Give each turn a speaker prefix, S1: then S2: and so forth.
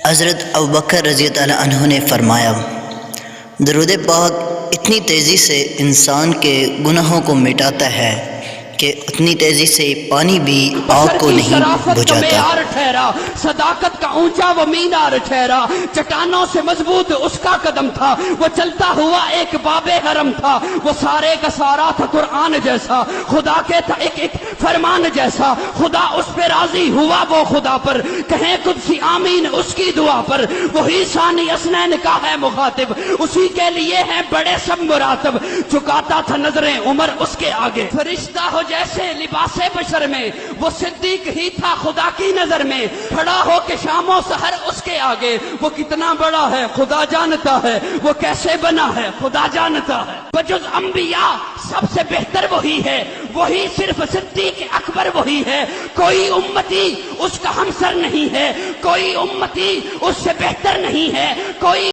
S1: حضرت ابوبکر رضی اللہ عنہ نے فرمایا، درود پاک اتنی تیزی سے انسان کے گناہوں کو مٹاتا ہے کہ اتنی تیزی سے پانی بھی آگ کو نہیں بجھاتا۔
S2: ٹھہرا صداقت کا اونچا وہ مینار ٹھہرا، چٹانوں سے مضبوط اس کا قدم تھا، وہ چلتا ہوا ایک باب حرم تھا، وہ سارے کا سارا تھا قرآن جیسا، خدا کے تھا ایک ایک فرمان جیسا، خدا اس پہ راضی ہوا وہ خدا پر، کہیں قدسی آمین اس کی دعا پر، وہی ثانی اسنین کا ہے مخاطب، اسی کے لیے ہیں بڑے سب مراتب، چکاتا تھا نظریں عمر اس کے آگے، فرشتہ ہو جیسے لباس بشر میں، وہ صدیق ہی تھا خدا کی نظر میں، کھڑا ہو کے شام و سحر اس کے آگے، وہ کتنا بڑا ہے خدا جانتا ہے، وہ کیسے بنا ہے خدا جانتا ہے، بجز انبیاء سب سے بہتر وہی ہے، وہی صرف صدیق اکبر وہی ہے، کوئی امتی اس کا ہمسر نہیں ہے، کوئی امتی اس سے بہتر نہیں ہے، کوئی